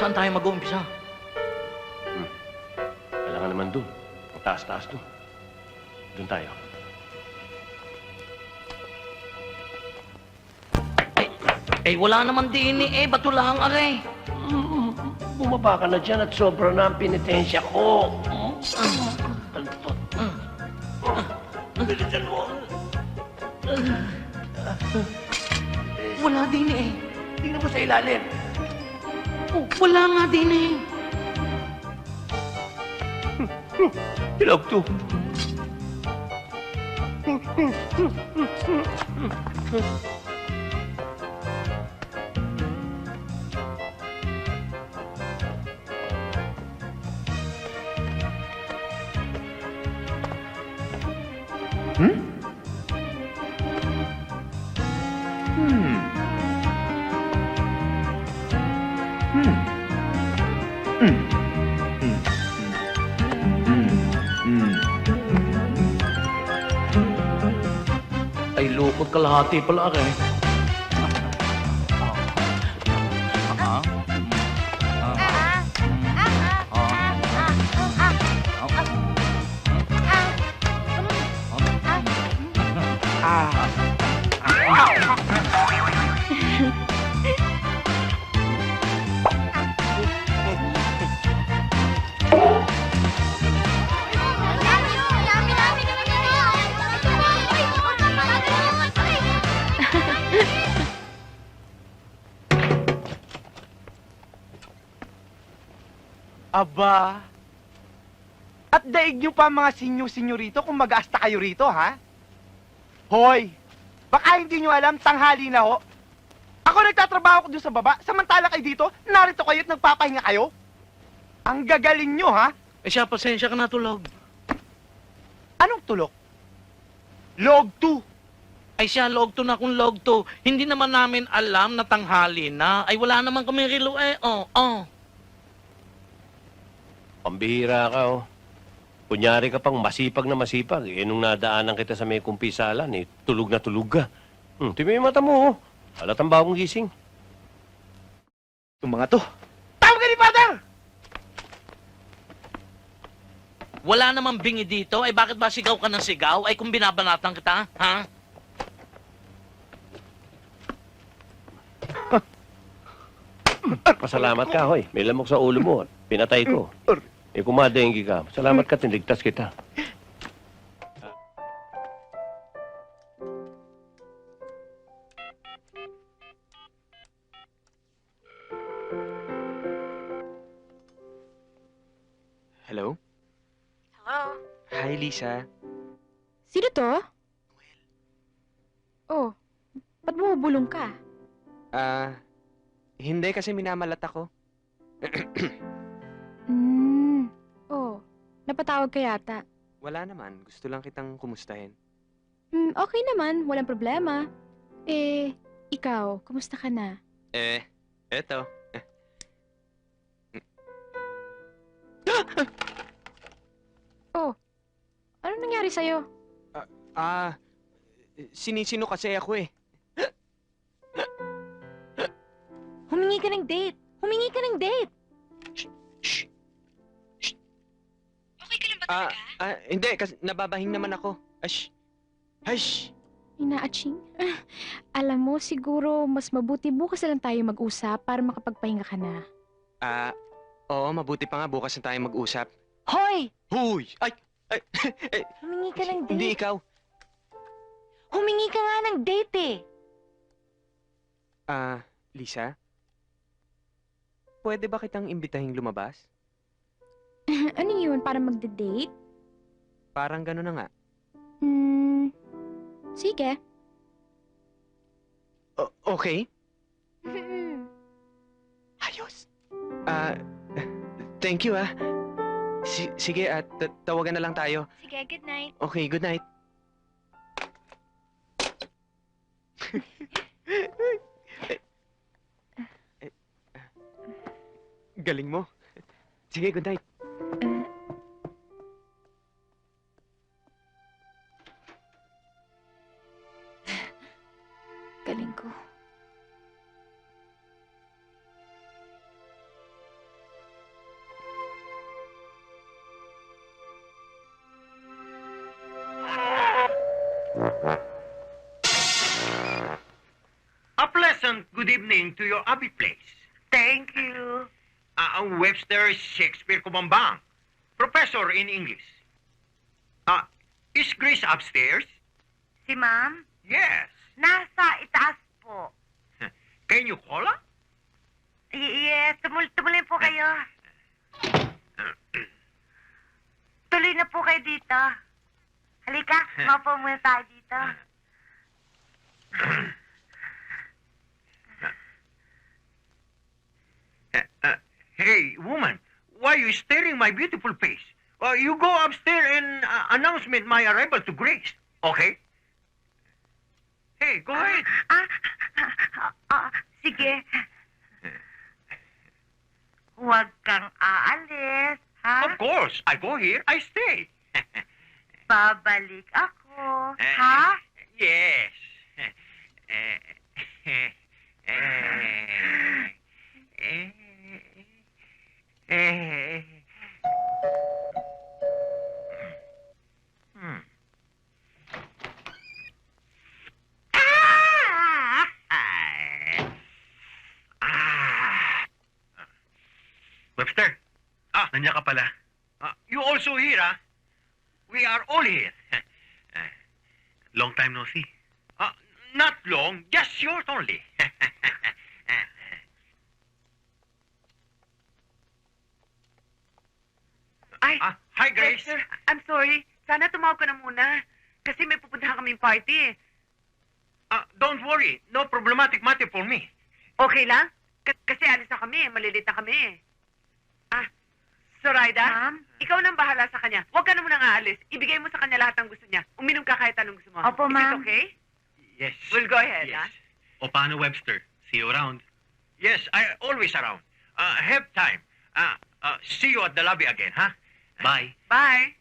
Saan tayo mag-uumpisa? Kailangan naman dun. Ang taas-taas dun. Dun tayo. Wala naman din eh. Bato lang, aray. Bumaba ka na dyan at sobra na ang penitensya ko. Bilisan mo. Wala din eh. Tingnan mo sa ilalim. Wala nga din eh. Hilog to. Ay, lukot kalahati pala, aray. Aba. At daig nyo pa mga sinyo-sinyo rito kung mag-aasta kayo rito, ha? Hoy! Baka hindi nyo alam, tanghali na ho. Ako nagtatrabaho ko doon sa baba, samantala kayo dito, narito kayo at nagpapahinga kayo. Ang gagaling nyo, ha? Siya, pasensya ka na, tulog. Anong tulok? Log 2. Siya, log 2 na kung log 2. Hindi naman namin alam na tanghali na. Wala naman kami relo eh. Pambihira ka, oh. Kunyari ka pang masipag na masipag. Nung nadaanan kita sa may kumpisalan, tulog na tulog ka. Tingnan mo yung mata mo, oh. Halatang bagong gising. Yung mga to. Tawag ka ni Father! Wala namang bingi dito. Bakit ba sigaw ka ng sigaw? Kung binabanatan kita, ha? Pasalamat ka, hoy. May lamok sa ulo mo. Pinatay ko. Kung madenggi ka, salamat ka, tinigtas kita. Hello? Hello? Hi, Lisa. Sino to? Oh, ba't bumubulong ka? Hindi kasi minamalat ako. Napatawag ka yata. Wala naman. Gusto lang kitang kumustahin. Okay naman, walang problema. Ikaw, kumusta ka na? Eto. Ano nangyari sa'yo? Sinisino kasi ako eh. Humingi ka ng date! Humingi ka ng date! Shh! Okay ka lang ba talaga? Hindi, kasi nababahing naman ako. Ash! Hush! Inaaching? Alam mo, siguro mas mabuti bukas na lang tayo mag-usap para makapagpahinga ka na. Oo, mabuti pa nga bukas na tayo mag-usap. Hoy! Huy! Ay! Humingi ka ng date. Hindi ikaw. Humingi ka nga ng date eh! Lisa? Pwede ba kitang imbitahing lumabas? Ano yun, para magde-date? Parang gano'n na nga. Sige. Okay? Ayos! Thank you sige, tawagan na lang tayo. Sige, good night. Okay, good night. Galing mo. Sige, good night. Galing ko. A pleasant good evening to your Abbey place. Thank you. Webster Shakespeare Kumambang, professor in English. Is Grace upstairs? Si ma'am? Yes. Nasa itaas po. Can you call her? Yes, tumuloy po kayo. Tuloy na po kayo dito. Halika, maupo muna tayo dito. Hey, woman, why are you staring my beautiful face? You go upstairs and announcement my arrival to Grace, okay? Hey, go ahead. Sige. Huwag kang aalis, ha? Of course, I go here, I stay. Babalik ako, ha? Yes. Webster. Nandiyan ka pala. You also here, ah? We are all here. Long time no see. Not long, just short only. Ay, Hi, Grace. Dexter, I'm sorry. Sana tumawag ka na muna. Kasi may pupuntahan kaming party. Don't worry, no problematic matter for me. Okay lang? Kasi alis na kami. Malilit na kami. Zoraida, Ma'am? ikaw nang bahala sa kanya. Huwag ka na munang aalis. Ibigay mo sa kanya lahat ng gusto niya. Uminom ka kahit anong gusto mo. Opo, Is it ma'am. okay? Yes. We'll go ahead, Yes. O paano, Webster? See you around. Yes, I always around. Have time. See you at the lobby again, huh? Bye. Bye.